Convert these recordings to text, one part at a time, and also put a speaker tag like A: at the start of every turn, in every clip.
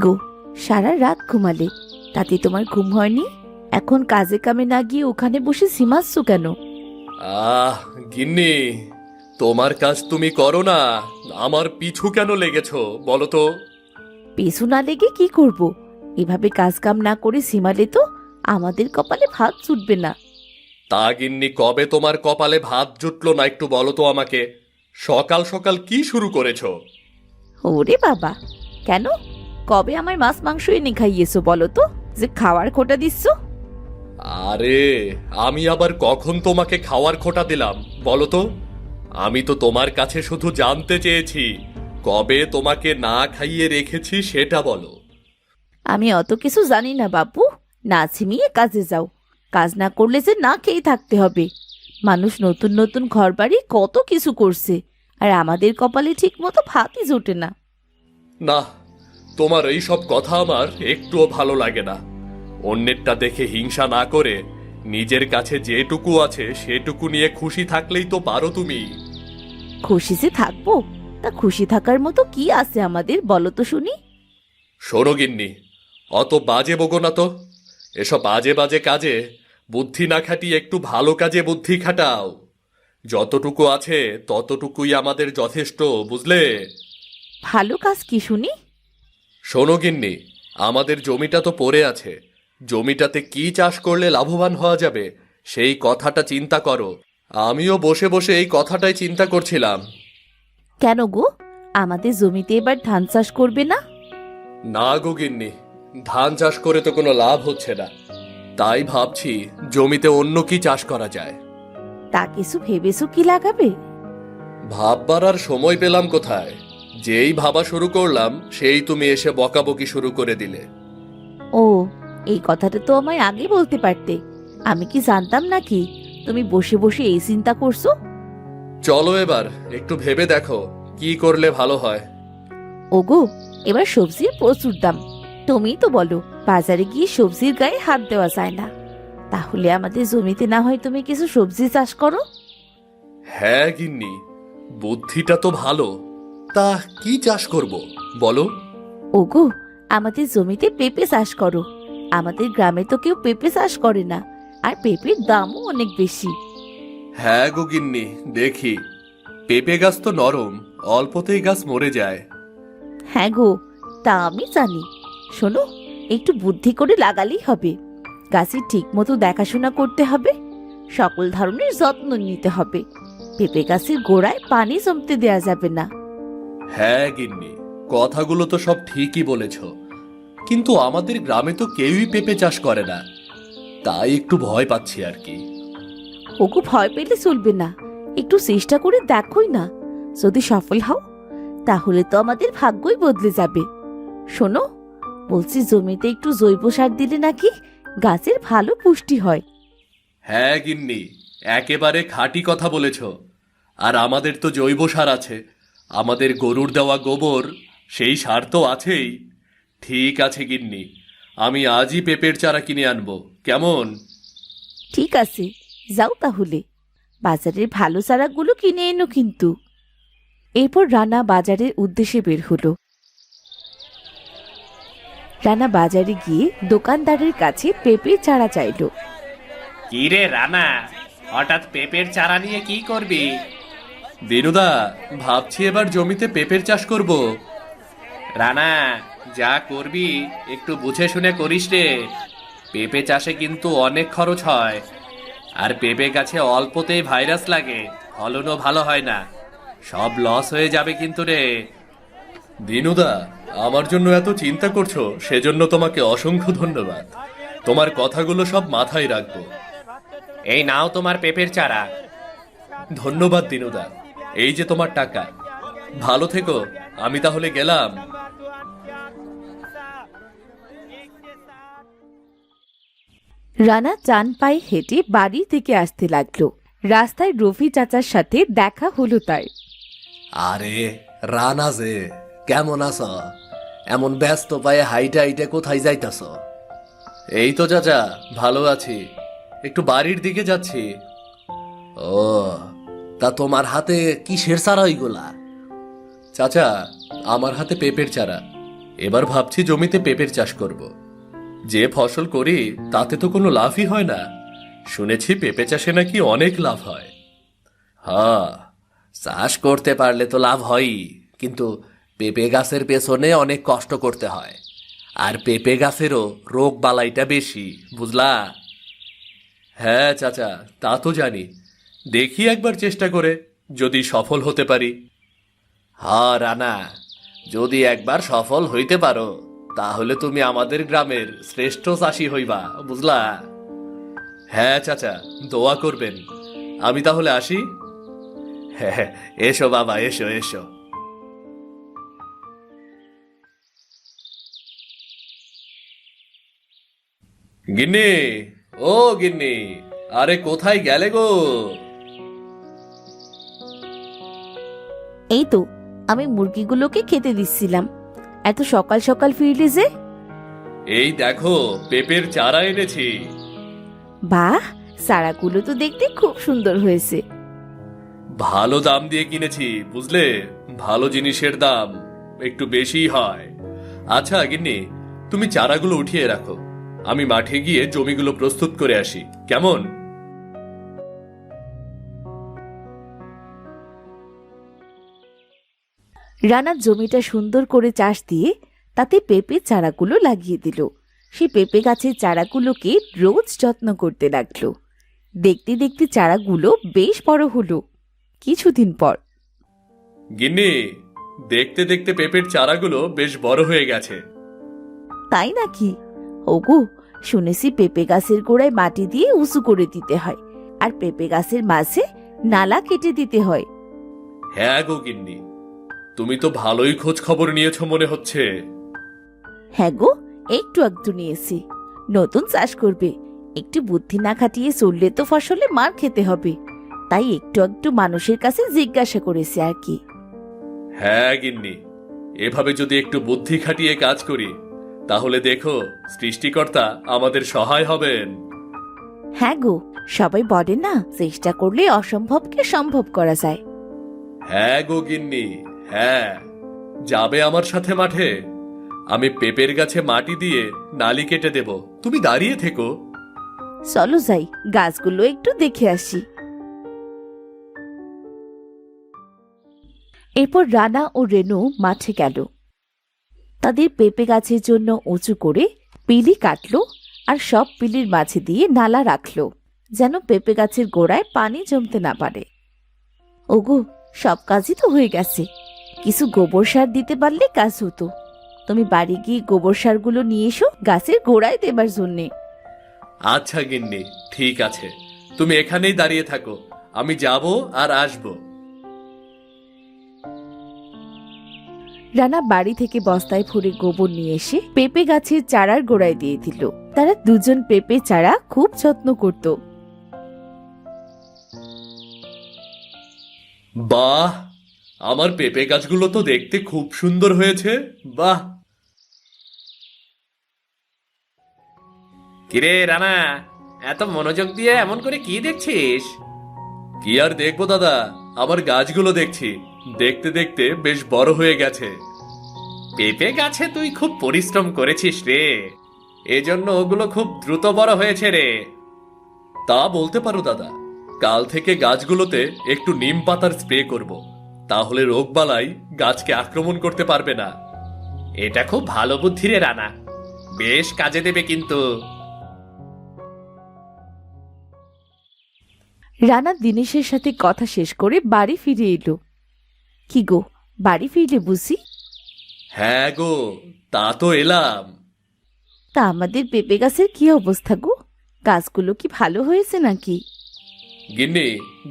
A: গো, সারা রাত ঘুমালে, তাতে তোমার ঘুম হয়নি? এখন কাজে কামে না গিয়ে ওখানে বসে ঝিমাচ্ছ কেন?
B: আহ গিন্নি, তোমার কাজ তুমি করো না, আমার পিছু কেন লেগেছো বলো তো?
A: পেছু না লেগে কি করব? এভাবে কাজ কাম না করে ঝিমালে তো আমাদের কপালে ভাত জুটবে না।
B: তা গিন্নি, কবে তোমার কপালে ভাত জুটলো না একটু বলো তো আমাকে। সকাল সকাল কি শুরু করেছো?
A: ওরে বাবা, কেন? কবে আমায় মাছ মাংস এনে খাইয়েছো বলো তো, যে খাওয়ার খোটা দিচ্ছ?
B: আরে, আমি আবার কখন তোমাকে খাওয়ার খোটা দিলাম বলো তো? আমি তো তোমার কাছে শুধু জানতে চেয়েছি, কবে তোমাকে না খাইয়ে রেখেছি সেটা বলো।
A: আমি অত কিছু জানি না বাপু। না ঝিমিয়ে কাজে যাও। কাজ না করলে যে না খেয়ে থাকতে হবে। মানুষ নতুন নতুন ঘর বাড়ি কত কিছু করছে, আর আমাদের কপালে ঠিক মতো ভাতই জোটে না।
B: না, তোমার এই সব কথা আমার একটুও ভালো লাগে না। অন্যেরটা দেখে হিংসা না করে নিজের কাছে যেটুকু আছে সেটুকু নিয়ে খুশি থাকলেই তো পারো তুমি।
A: খুশি যে থাকবো, তা খুশি থাকার মতো কি আছে আমাদের বলো তো শুনি?
B: শোনো গিন্নি, অত বাজে বকো না তো। এসব বাজে বাজে কাজে বুদ্ধি না খাটিয়ে একটু ভালো কাজে বুদ্ধি খাটাও। যতটুকু আছে ততটুকুই আমাদের যথেষ্ট, বুঝলে?
A: ভালো কাজ কি শুনি?
B: শোনো গিন্নি, আমাদের জমিটা তো পড়ে আছে। জমিটাতে কি চাষ করলে লাভবান হওয়া যাবে সেই কথাটা চিন্তা করো। আমিও বসে বসে এই কথাটাই চিন্তা করছিলাম।
A: কেন গো, আমাদের জমিতে এবার ধান চাষ করবে না?
B: না গো গিন্নি, ধান চাষ করে তো কোনো লাভ হচ্ছে না। তাই ভাবছি জমিতে অন্য কি চাষ করা যায়।
A: তা কিছু ভেবেছো কি লাগাবে?
B: ভাববার আর সময় পেলাম কোথায়? যেই ভাবা শুরু করলাম সেই তুমি এসে বকাবকি শুরু করে দিলে।
A: ও, এই কথাটা তো আমায় আগে বলতে পারতে। আমি কি জানতাম নাকি তুমি বসে বসে এই চিন্তা করছো?
B: চলো এবার একটু ভেবে দেখো কি করলে ভালো হয়।
A: ওগো, এবার সবজির প্রচুর দাম। তুমিই তো বলো বাজারে গিয়ে সবজির গায়ে হাত দেওয়া যায় না। তাহলে আমাদের জমিতে না হয় তুমি কিছু সবজি চাষ করো।
B: হ্যাঁ গিন্নি, বুদ্ধিটা তো ভালো। তা কি চাষ করব বলো?
A: ওগো, আমাদের জমিতে পেঁপে চাষ করো। আমাদের গ্রামে তো কেউ পেঁপে চাষ করে না, আর পেঁপের দামও অনেক বেশি।
B: হ্যাঁ গো গিন্নি, দেখি। পেঁপে গাছ তো নরম, অল্পতেই গাছ মরে যায়।
A: হ্যাঁ গো, তা আমি জানি। শোনো, একটু বুদ্ধি করে লাগালেই হবে। গাছের ঠিক মতো দেখাশোনা করতে হবে, সকল ধরনের যত্ন নিতে হবে। পেঁপে গাছের গোড়ায় পানি জমতে দেয়া যাবে না।
B: হ্যাঁ গিন্নি, কথাগুলো তো সব ঠিকই বলেছ, কিন্তু আমাদের গ্রামে তো কেউই পেঁপে চাষ করে না। তাই একটু ভয় পাচ্ছি আর কি।
A: ওগো, ভয় পেলে চলবে না। একটু চেষ্টা করে দেখোই না। যদি সফল হও, তাহলে তো আমাদের ভাগ্যই বদলে যাবে। শোনো, বলছি জমিতে একটু জৈব সার দিলে নাকি গাছের ভালো পুষ্টি হয়।
B: হ্যাঁ গিন্নি, একেবারে খাঁটি কথা বলেছ। আর আমাদের তো জৈব সার আছে, আমাদের গরুর দেওয়া গোবর, সেই সার তো আছেই। ঠিক আছে গিন্নি, আমি আজই পেঁপের চারা কিনে আনবো, কেমন?
A: ঠিক আছে, যাও তাহলে। বাজারের ভালো চারাগুলো কিনে এনো কিন্তু। এরপর রানা বাজারের উদ্দেশ্যে বের হলো। রানা বাজারে গিয়ে দোকানদারের কাছে পেঁপের চারা চাইলো।
C: কি রে রানা, হঠাৎ পেঁপের চারা নিয়ে কি করবি?
B: দিনুদা, ভাবছি এবার জমিতে পেঁপের চাষ করব।
C: রানা, যা করবি একটু বুঝে শুনে করিস রে। পেঁপে চাষে কিন্তু অনেক খরচ হয়, আর পেঁপে গাছে অল্পতেই ভাইরাস লাগে, ফলনও ভালো হয় না। সব লস হয়ে যাবে কিন্তু রে।
B: দিনুদা, আমার জন্য এত চিন্তা করছো সেজন্য তোমাকে অসংখ্য ধন্যবাদ। তোমার কথাগুলো সব মাথায় রাখবো।
C: এই নাও তোমার পেঁপের চারা।
B: ধন্যবাদ দিনুদা, এই যে তোমার টাকা। ভালো থেকো, আমি তাহলে গেলাম।
A: রানা চান পায়ে হেঁটে বাড়ি থেকে আসতে লাগলো। রাস্তায় রফি চাচার সাথে দেখা হলো তার।
B: আরে রানা যে, কেমন আছ? এমন ব্যস্ত পায়ে হাইটে হাইটে কোথায় যাইতাছ? এই তো চাচা, ভালো আছি, একটু বাড়ির দিকে যাচ্ছি। ও, তা তোমার হাতে কিসের চারা ওইগুলা? চাচা, আমার হাতে পেঁপের চারা। এবার ভাবছি জমিতে পেঁপের চাষ করব। যে ফসল করি তাতে তো কোনো লাভই হয় না। শুনেছি পেঁপে চাষে নাকি অনেক লাভ হয়। হ্যাঁ, চাষ করতে পারলে তো লাভ হয়ই, কিন্তু পেঁপে গাছের পেছনে অনেক কষ্ট করতে হয়। আর পেঁপে গাছেরও রোগ বালাইটা বেশি, বুঝলা? হ্যাঁ চাচা, তা তো জানি। দেখি একবার চেষ্টা করে যদি সফল হতে পারি। হ্যাঁ রানা, যদি একবার সফল হইতে পারো তাহলে তুমি আমাদের গ্রামের শ্রেষ্ঠ চাষি হইবা, বুঝলা? হ্যাঁ চাচা, দোয়া করবেন। আমি তাহলে আসি। হ্যাঁ, এসো বাবা, এসো এসো। গিন্নি, ও গিন্নি, আরে কোথায় গেলে গো?
A: এই তো আমি মুরগিগুলোকে খেতে দিচ্ছিলাম। এত সকাল সকাল ফিরলি যে?
B: এই দেখো পেঁপের চারা এনেছি।
A: বাহ, চারাগুলো তো দেখতে খুব সুন্দর হয়েছে।
B: ভালো দাম দিয়ে কিনেছি, বুঝলে? ভালো জিনিসের দাম একটু বেশিই হয়। আচ্ছা গিন্নি, তুমি চারাগুলো উঠিয়ে রাখো, আমি মাঠে গিয়ে জমিগুলো প্রস্তুত করে আসি, কেমন?
A: রানা জমিটা সুন্দর করে চাষ দিয়ে তাতে পেঁপে চারাগুলো লাগিয়ে দিল। সে পেঁপে গাছের চারাগুলোকে রোজ যত্ন করতে লাগলো। দেখতে দেখতে চারাগুলো বেশ বড় হলো। কিছুদিন পর,
B: গিন্নি, দেখতে দেখতে পেঁপের চারাগুলো বেশ বড় হয়ে গেছে।
A: তাই নাকি? ওগো, শুনেছি পেঁপে গাছের গোড়ায় মাটি দিয়ে উঁচু করে দিতে হয়, আর পেঁপে গাছের মাঝে নালা কেটে দিতে হয়।
B: হ্যাঁ গো গিন্নি, তুমি তো ভালোই খোঁজ খবর নিয়েছো মনে হচ্ছে।
A: হ্যাঁ গো, একটু একটু নিয়েছি। নতুন চাষ করবে, একটু বুদ্ধি না খাটিয়ে চললে তো ফসলে মার খেতে হবে। তাই একটু একটু মানুষের কাছে জিজ্ঞাসা করেছি আর কি।
B: হ্যাঁ গিন্নি, এভাবে যদি একটু বুদ্ধি খাটিয়ে কাজ করি তাহলে দেখো সৃষ্টিকর্তা আমাদের সহায় হবেন।
A: হ্যাঁ গো, সবাই বলে না, চেষ্টা করলে অসম্ভবকে সম্ভব করা যায়।
B: হ্যাঁ গো গিন্নি, হ্যাঁ। যাবে আমার সাথে মাঠে? আমি পেঁপের গাছে মাটি দিয়ে নালি কেটে দেব, তুমি দাঁড়িয়ে থেকো।
A: চলো যাই, গাছগুলো একটু দেখে আসি। এরপর রানা ও রেনু মাঠে গেল। তাদের পেঁপে গাছের জন্য উঁচু করে পিলি কাটলো, আর সব পিলির মাঝে দিয়ে নালা রাখলো, যেন পেঁপে গাছের গোড়ায় পানি জমতে না পারে। ওগো, সব কাজই তো হয়ে গেছে। কিছু গোবর সার দিতে পারলে কাজ হতো। তুমি বাড়ি গিয়ে গোবর সারগুলো নিয়ে এসো গাছের গোড়ায় দেবার জন্যে।
B: আচ্ছা গিন্নি, ঠিক আছে, তুমি এখানেই দাঁড়িয়ে থাকো, আমি যাব আর আসবো।
A: রানা বাড়ি থেকে বস্তায় ভরে গোবর নিয়ে এসে পেঁপে গাছের চারার গোড়ায় দিয়ে দিল। তারা দুজন পেঁপে চারা খুব যত্ন করত।
B: বাহ, আমার পেঁপে গাছগুলো তো দেখতে খুব সুন্দর হয়েছে। বাহ।
C: কিরে রানা, এত মনোযোগ দিয়ে এমন করে কি দেখছিস?
B: কি আর দেখবো দাদা, আমার গাছগুলো দেখছি, দেখতে দেখতে বেশ বড় হয়ে গেছে।
C: পেঁপে গাছে তুই খুব পরিশ্রম করেছিস রে, এজন্য ওগুলো খুব দ্রুত বড় হয়েছে রে।
B: তা বলতে পারো দাদা, কাল থেকে গাছগুলোতে একটু নিম পাতার স্প্রে করব, তাহলে রোগবালাই গাছকে আক্রমণ করতে পারবে না।
C: এটা খুব ভালো বুদ্ধি রে রানা, বেশ কাজে দেবে কিন্তু।
A: রানা দিনেশের সাথে কথা শেষ করে বাড়ি ফিরে এলো। কি গো, বাড়ি ফিরলে বুঝি?
B: হ্যাঁ গো, তা তো এলাম।
A: তা আমাদের পেঁপে গাছের কি অবস্থা গো? গাছগুলো কি ভালো হয়েছে নাকি?
B: গিন্নি,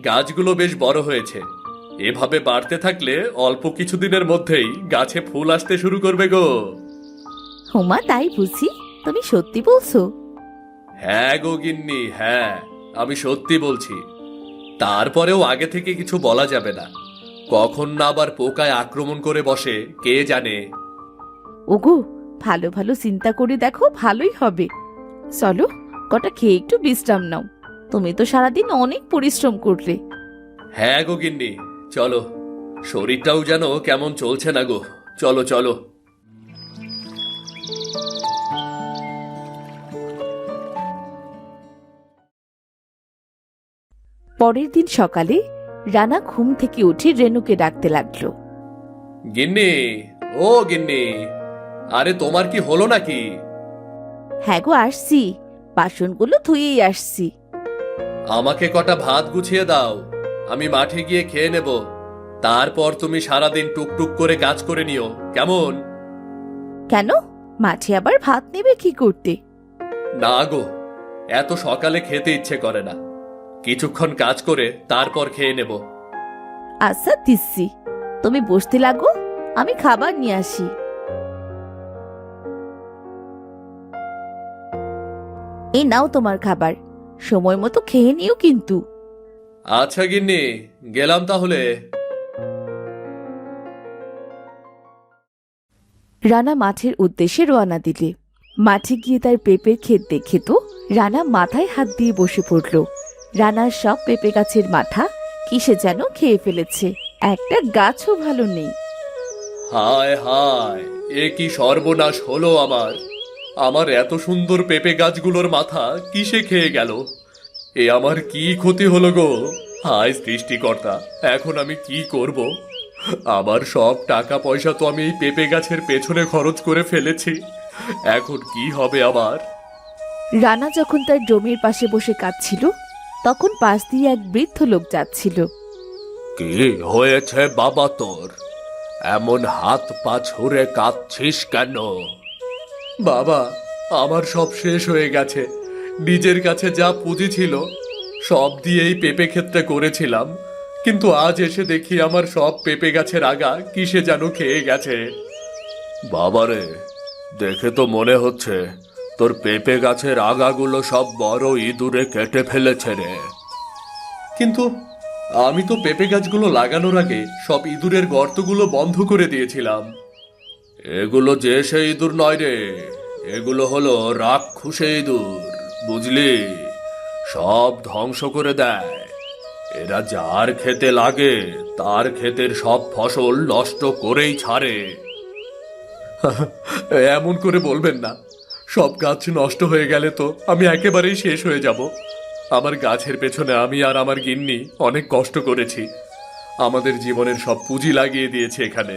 B: গাছগুলো বেশ বড় হয়েছে। এভাবে বাড়তে থাকলে অল্প কিছুদিনের মধ্যেই গাছে ফুল আসতে শুরু করবে গো।
A: হুমা, তাই বুঝি? তুমি সত্যি বলছো?
B: হ্যাঁ গো গিন্নি, হ্যাঁ, আমি সত্যি বলছি। তারপরেও আগে থেকে কিছু বলা যাবে না, কখন না আবার পোকায় আক্রমণ করে বসে কে জানে।
A: ওগো, ভালো ভালো চিন্তা করে দেখো, ভালোই হবে। চলো, কটা খেয়ে একটু বিশ্রাম নাও। তুমি তো সারাদিন অনেক পরিশ্রম করলে।
B: হ্যাঁ গো গিন্নি, চলো, শরীরটাও যেন কেমন চলছে না গো, চলো চলো।
A: পরের দিন সকালে রানা ঘুম থেকে উঠে রেনুকে ডাকতে লাগলো।
B: গিন্নি, ও গিন্নি, আরে তোমার কি হলো নাকি?
A: হ্যাঁ গো, আসছি, বাসনগুলো ধুয়েই আসছি।
B: আমাকে কটা ভাত গুছিয়ে দাও, আমি মাঠে গিয়ে খেয়ে নেব। তারপর তুমি সারাদিন টুকটুক করে কাজ করে নিও, কেমন?
A: কেন, মাঠে আবার ভাত নেবে কি করতে?
B: না গো, এত সকালে খেতে ইচ্ছে করে না। কিছুক্ষণ কাজ করে তারপর খেয়ে নেব।
A: আচ্ছা দিচ্ছি, তুমি বসতে লাগো, আমি খাবার নিয়ে আসি। এই নাও তোমার খাবার, সময় মতো খেয়ে নিও কিন্তু।
B: আচ্ছা গিন্নি, গেলাম তাহলে।
A: রানা মাঠের উদ্দেশ্যে রওনা দিলে মাঠে গিয়ে তার পেঁপের ক্ষেত দেখে তো রানা মাথায় হাত দিয়ে বসে পড়ল। রানার সব পেঁপে গাছের মাথা কিসে যেন খেয়ে ফেলেছে, একটা গাছও ভালো নেই।
B: হায় হায়, এ কি সর্বনাশ হলো আমার! আমার এত সুন্দর পেঁপে গাছগুলোর মাথা কিসে খেয়ে গেল? এ আমার কি ক্ষতি হলো গো? হায় সৃষ্টিকর্তা, এখন আমি কি করব? আমার সব টাকা পয়সা তো আমি এই পেঁপে গাছের পেছনে খরচ করে ফেলেছি। এখন কি হবে আমার?
A: রানা যখন তার জমির পাশে বসে কাঁদছিল তখন পাশ দিয়ে এক বৃদ্ধ লোক যাচ্ছিল।
B: কি হয়েছে বাবা তোর? এমন হাত পা ছুঁড়ে কাঁদছিস কেন? বাবা, আমার সব শেষ হয়ে গেছে। নিজের কাছে যা পুঁজি ছিল সব দিয়েই পেঁপে ক্ষেতটা করেছিলাম, কিন্তু আজ এসে দেখি আমার সব পেঁপে গাছের আগা কিসে যেন খেয়ে গেছে। বাবারে, দেখে তো মনে হচ্ছে তোর পেঁপে গাছের আগাগুলো সব বড় ইঁদুরে কেটে ফেলেছে রে। কিন্তু আমি তো পেঁপে গাছগুলো লাগানোর আগে সব ইঁদুরের গর্তগুলো বন্ধ করে দিয়েছিলাম। এগুলো যে সে ইঁদুর নয় রে, এগুলো হলো রাক্ষসে ইঁদুর, বুঝলি? সব ধ্বংস করে দেয়। এরা যার খেতে লাগে তার ক্ষেতের সব ফসল নষ্ট করেই ছাড়ে। এমন করে বলবেন না, সব গাছ নষ্ট হয়ে গেলে তো আমি একেবারেই শেষ হয়ে যাব। আমার গাছের পেছনে আমি আর আমার গিন্নি অনেক কষ্ট করেছি, আমাদের জীবনের সব পুঁজি লাগিয়ে দিয়েছে এখানে।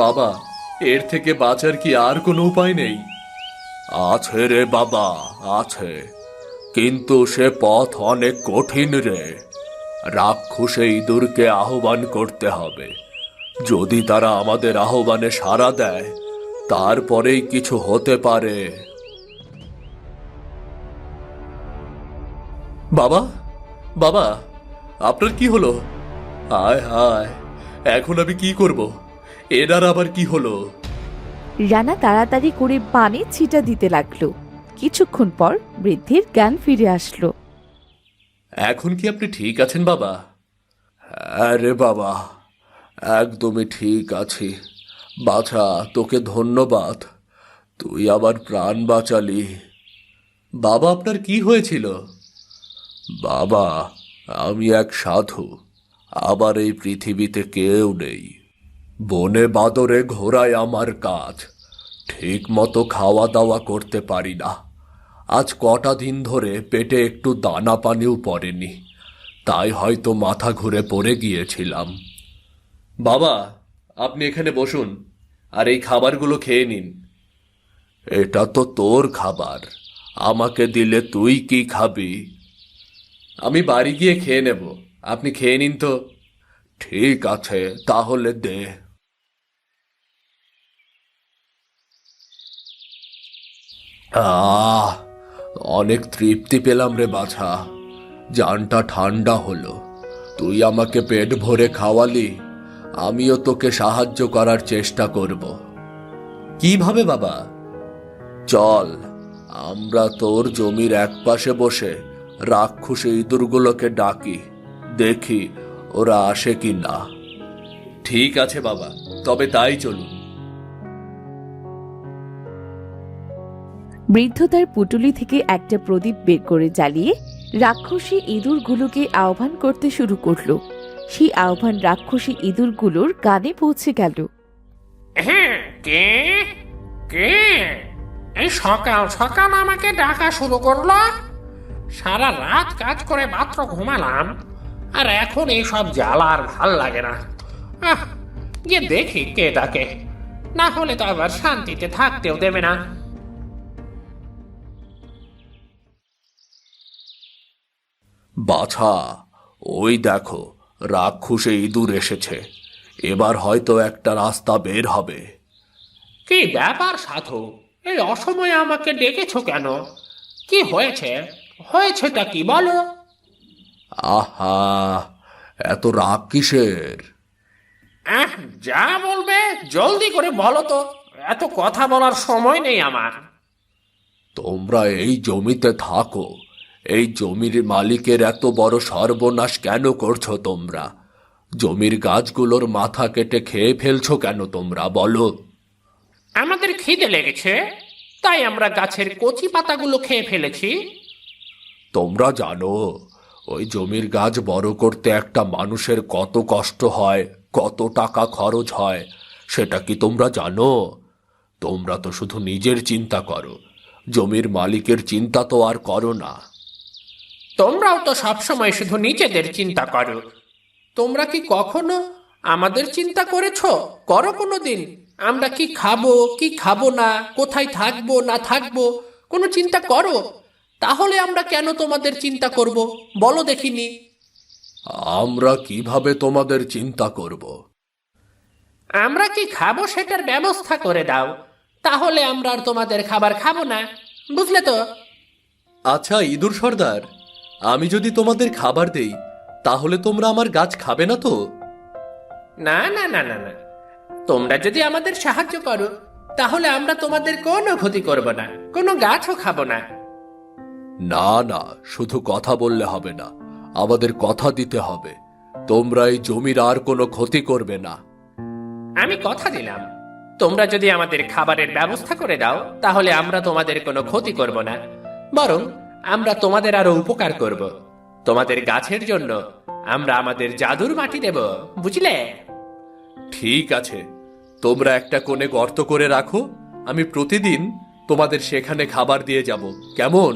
B: বাবা, এর থেকে বাঁচার কি আর কোনো উপায় নেই? আছে রে বাবা, আছে, কিন্তু সে পথ অনেক কঠিন রে। রাক্ষসে ইঁদুরকে আহ্বান করতে হবে। যদি তারা আমাদের আহ্বানে সাড়া দেয় তারপরেই কিছু হতে পারে। বাবা, বাবা, আপনার কি হলো? হায় হায়, এখন আমি কি করব? এনার আবার কি হলো?
A: রানা তাড়াতাড়ি করে পানি ছিটা দিতে লাগলো। কিছুক্ষণ পর বৃদ্ধের জ্ঞান ফিরে আসলো।
B: এখন কি আপনি ঠিক আছেন বাবা? হ্যাঁ রে বাবা, একদমই ঠিক আছি। বাছা, তোকে ধন্যবাদ, তুই আবার প্রাণ বাঁচালি। বাবা, আপনার কি হয়েছিল? বাবা, আমি এক সাধু, আবার এই পৃথিবীতে কেউ নেই। বনে বাদরে ঘোরায় আমার কাজ, ঠিক মতো খাওয়া দাওয়া করতে পারি না। আজ কটা দিন ধরে পেটে একটু দানা পানিও পড়েনি, তাই হয়তো মাথা ঘুরে পড়ে গিয়েছিলাম। বাবা, আপনি এখানে বসুন আর এই খাবারগুলো খেয়ে নিন। এটা তো তোর খাবার, আমাকে দিলে তুই কি খাবি? আমি বাড়ি গিয়ে খেয়ে নেব, আপনি খেয়ে নিন তো। ঠিক আছে, তাহলে দে। আহ, অনেক তৃপ্তি পেলাম রে বাছা, জানটা ঠান্ডা হলো। তুই আমাকে পেট ভরে খাওয়ালি, আমিও তোকে সাহায্য করার চেষ্টা করব। কিভাবে বাবা? চল, আমরা তোর জমির একপাশে বসে রাক্ষসী ইঁদুরগুলোকে ডাকি, দেখি ওরা আসে কি না। ঠিক আছে বাবা, তবে তাই চলুন।
A: বৃদ্ধ তার পুটুলি থেকে একটা প্রদীপ বের করে জ্বালিয়ে রাক্ষসী ইঁদুরগুলোকে আহ্বান করতে শুরু করলো। সেই আহ্বান রাক্ষসী ইঁদুরগুলোর কানে পৌঁছে গেল।
D: হ্যাঁ, কে কে এই সকাল সকাল আমাকে ডাকা শুরু করলো? সারা রাত কাজ করে মাত্র ঘুমালাম, আর এখন এইসব জ্বালা আর ভাল লাগে না। আহ, গিয়ে দেখি কে ডাকে, না হলে তো আবার শান্তিতে থাকতেও দেবে না।
B: বাছা, ওই দেখো রাক্ষসে ইঁদুর এসেছে। এবার হয়তো একটা রাস্তা বের হবে।
D: কি ব্যাপার সাধু, এই অসময়ে আমাকে ডেকেছো কেন? কি হয়েছে? হয়েছেটা কি বলো?
B: আহা, এত রাগ কিসের?
D: আহ, যা বলবে জলদি করে বলো তো, এত কথা বলার সময় নেই আমার।
B: তোমরা এই জমিতে থাকো, এই জমির মালিকের এত বড় সর্বনাশ কেন করছো তোমরা? জমির গাছগুলোর মাথা কেটে খেয়ে ফেলছো কেন তোমরা, বলো?
D: আমাদের খিদে লেগেছে, তাই আমরা গাছের কচি পাতাগুলো খেয়ে ফেলেছি।
B: তোমরা জানো ওই জমির গাছ বড় করতে একটা মানুষের কত কষ্ট হয়, কত টাকা খরচ হয়, সেটা কি তোমরা জানো? তোমরা তো শুধু নিজের চিন্তা করো, জমির মালিকের চিন্তা তো আর করো না।
D: তোমরাও তো সবসময় শুধু নিজেদের চিন্তা করো। তোমরা কি কখনো আমাদের চিন্তা করেছো? করো কোনো দিন? আমরা কি খাবো কি খাবো না, কোথায় থাকবো না থাকবো, কোনো চিন্তা করো? তাহলে আমরা কেন তোমাদের চিন্তা করব, বলো দেখিনি?
B: আমরা কিভাবে তোমাদের চিন্তা করব?
D: আমরা কি খাবো সেটার ব্যবস্থা করে দাও, তাহলে আমরা আর তোমাদের খাবার খাবো না, বুঝলে তো?
B: আচ্ছা ইঁদুর সর্দার, আমি যদি তোমাদের খাবার দেই তাহলে তোমরা আমার গাছ খাবে না তো?
D: না না না না না, তোমরা যদি আমাদের সাহায্য করো তাহলে আমরা তোমাদের কোনো ক্ষতি করব না, কোনো গাছও খাবো না।
B: না না, শুধু কথা বললে হবে না, আমাদের কথা দিতে হবে। তোমরা এই জমির আর কোনো ক্ষতি করবে না।
D: আমি কথা দিলাম, তোমরা যদি আমাদের খাবারের ব্যবস্থা করে দাও তাহলে আমরা তোমাদের কোনো ক্ষতি করব না, বরং আমরা তোমাদের আরো উপকার করব। তোমাদের গাছের জন্য আমরা আমাদের জাদুর মাটি দেব, বুঝলে?
B: ঠিক আছে, তোমরা একটা কোণে গর্ত করে রাখো, আমি প্রতিদিন তোমাদের সেখানে খাবার দিয়ে যাব, কেমন?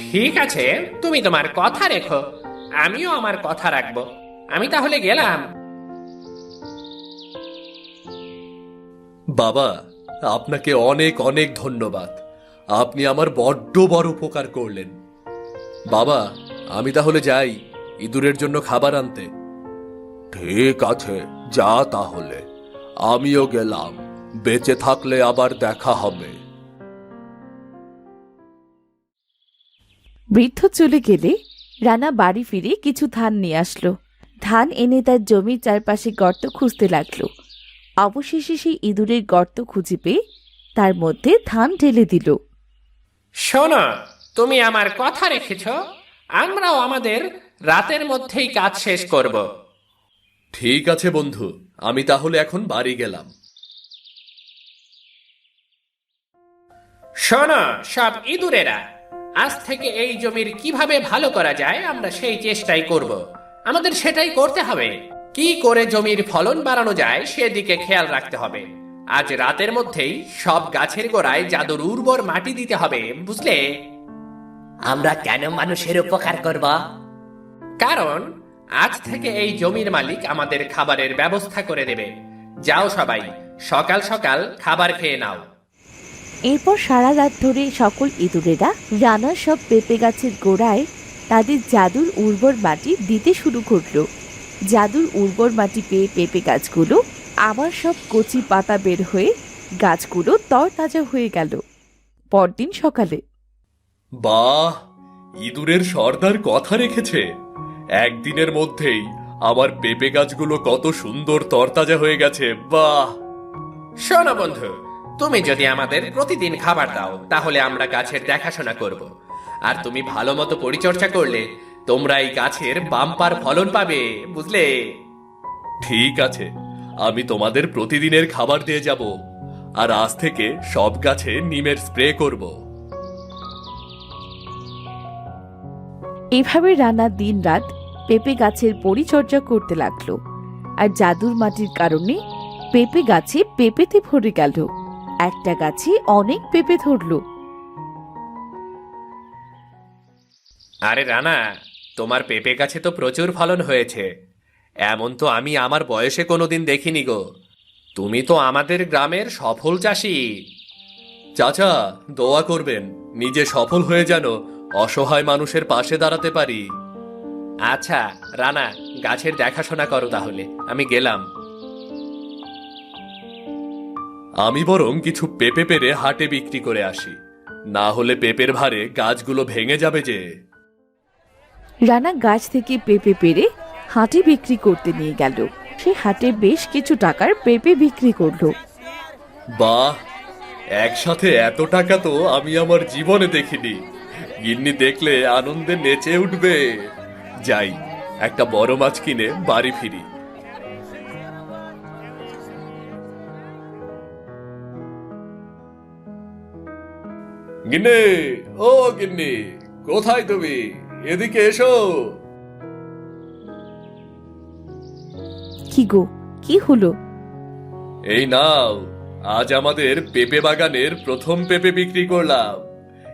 D: ঠিক আছে, তুমি তোমার কথা রেখো, আমিও আমার কথা রাখবো। আমি তাহলে গেলাম।
B: বাবা, আপনাকে অনেক অনেক ধন্যবাদ। আপনি আমার বড্ড বড় উপকার করলেন। বাবা, আমি তাহলে যাই ইঁদুরের জন্য খাবার আনতে। ঠিক আছে, যা তাহলে। আমিও গেলাম, বেঁচে থাকলে আবার দেখা হবে।
A: বৃদ্ধ চলে গেলে রানা বাড়ি ফিরে কিছু ধান নিয়ে আসলো। ধান এনে তার জমির চারপাশে গর্ত খুঁজতে লাগলো। অবশেষে সেই ইঁদুরের গর্ত খুঁজে পেয়ে তার মধ্যে ধান ঢেলে দিল।
D: শোনো, তুমি আমার কথা রেখেছ, আমরাও আমাদের রাতের মধ্যেই কাজ শেষ করব।
B: ঠিক আছে বন্ধু, আমি তাহলে এখন বাড়ি গেলাম।
D: শোনো সব ইঁদুরেরা, আজ থেকে এই জমির কিভাবে ভালো করা যায় আমরা সেই চেষ্টাই করব। আমাদের সেটাই করতে হবে। কি করে জমির ফলন বাড়ানো যায় সেদিকে খেয়াল রাখতে হবে। আজ রাতের মধ্যেই সব গাছের গোড়ায় জাদুর উর্বর মাটি দিতে হবে, বুঝলে?
E: আমরা কেন মানুষের উপকার করব?
D: কারণ আজ থেকে এই জমির মালিক আমাদের খাবারের ব্যবস্থা করে দেবে। যাও সবাই, সকাল সকাল খাবার খেয়ে নাও।
A: এরপর সারা রাত ধরে সকল ইঁদুরেরা রানার সব পেঁপে গাছের গোড়ায় তাদের জাদুর উর্বর মাটি দিতে শুরু করলো। জাদুর উর্বর মাটি পেয়ে পেঁপে গাছগুলো আবার সব কচি পাতা বের হয়ে গাছগুলো তরতাজা হয়ে গেল। পরদিন সকালে
B: বাহ, ইঁদুরের সর্দার কথা রেখেছে। একদিনের মধ্যেই আমার পেঁপে গাছগুলো কত সুন্দর তরতাজা হয়ে গেছে। বাহ!
D: শোনো বন্ধু, তুমি যদি আমাদের প্রতিদিন খাবার দাও তাহলে আমরা গাছের দেখাশোনা করব। আর তুমি ভালো মতো পরিচর্যা করলে তোমরা এই গাছের বাম্পার ফলন পাবে, বুঝলে?
B: ঠিক আছে, আমি তোমাদের প্রতিদিনের খাবার দিয়ে যাব। আর আজ থেকে সব গাছে নিমের স্প্রে করব।
A: এভাবে রানা দিন রাত পেঁপে গাছের পরিচর্যা করতে লাগলো। আর জাদুর মাটির কারণে পেঁপে গাছে পেঁপেতে ভরে গেল। একটা গাছে অনেক পেঁপে ধরলো।
D: আরে রানা,
C: তোমার পেঁপে গাছে তো প্রচুর ফলন হয়েছে। এমন তো আমি আমার বয়সে কোনোদিন দেখিনি গো। তুমি তো আমাদের গ্রামের সফল চাষি।
B: চাচা, দোয়া করবেন নিজে সফল হয়ে যেন অসহায় মানুষের পাশে দাঁড়াতে পারি।
C: আচ্ছা রানা, গাছের দেখাশোনা করো তাহলে, আমি গেলাম।
B: আমি বরং কিছু পেঁপে পেরে হাটে বিক্রি করে আসি, না হলে পেঁপের ভারে গাছগুলো ভেঙে যাবে যে।
A: রানা গাছ থেকে পেঁপে পেরে হাটে বিক্রি করতে নিয়ে গেল। সে হাটে বেশ কিছু টাকার পেঁপে বিক্রি করলো।
B: বাহ, একসাথে এত টাকা তো আমি আমার জীবনে দেখিনি। গিন্নি দেখলে আনন্দে নেচে উঠবে। যাই, একটা বড় মাছ কিনে বাড়ি ফিরি। গিন্নি, ও গিন্নি, কোথায় তুমি? এদিকে এসো।
A: কি গো, কি হলো?
B: এই নাও, আজ আমাদের পেঁপে বাগানের প্রথম পেঁপে বিক্রি করলাম।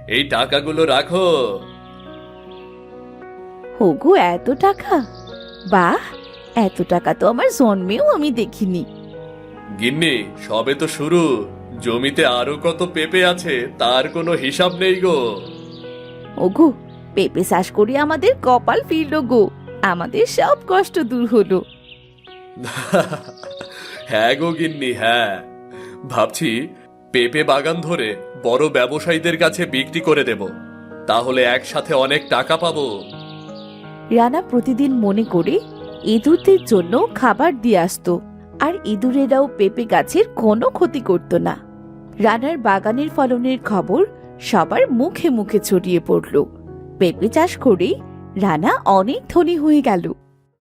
B: এই টাকাগুলো রাখো।
A: ওগো, এত টাকা! বাহ, এত টাকা তো আমার জন্মেও আমি দেখিনি।
B: গিন্নি, সবে তো শুরু। জমিতে আরো কত পেঁপে আছে তার কোনো হিসাব নেই গো।
A: ওগো, পেঁপে চাষ করে আমাদের কপাল ফিরল গো। আমাদের সব কষ্ট দূর হলো।
B: হ্যাঁ গো গিন্নি, হ্যাঁ। ভাবছি পেঁপে বাগান ধরে বড় ব্যবসায়ীদের কাছে বিক্রি করে দেব, তাহলে একসাথে অনেক টাকা পাবো।
A: রানা প্রতিদিন মনে করে ইঁদুরদের জন্য খাবার দিয়ে আসতো, আর ইঁদুরেরাও পেঁপে গাছের কোনো ক্ষতি করত না। রানার বাগানের ফলনের খবর সবার মুখে মুখে ছড়িয়ে পড়ল। পেঁপে চাষ করেই রানা অনেক ধনী হয়ে গেল।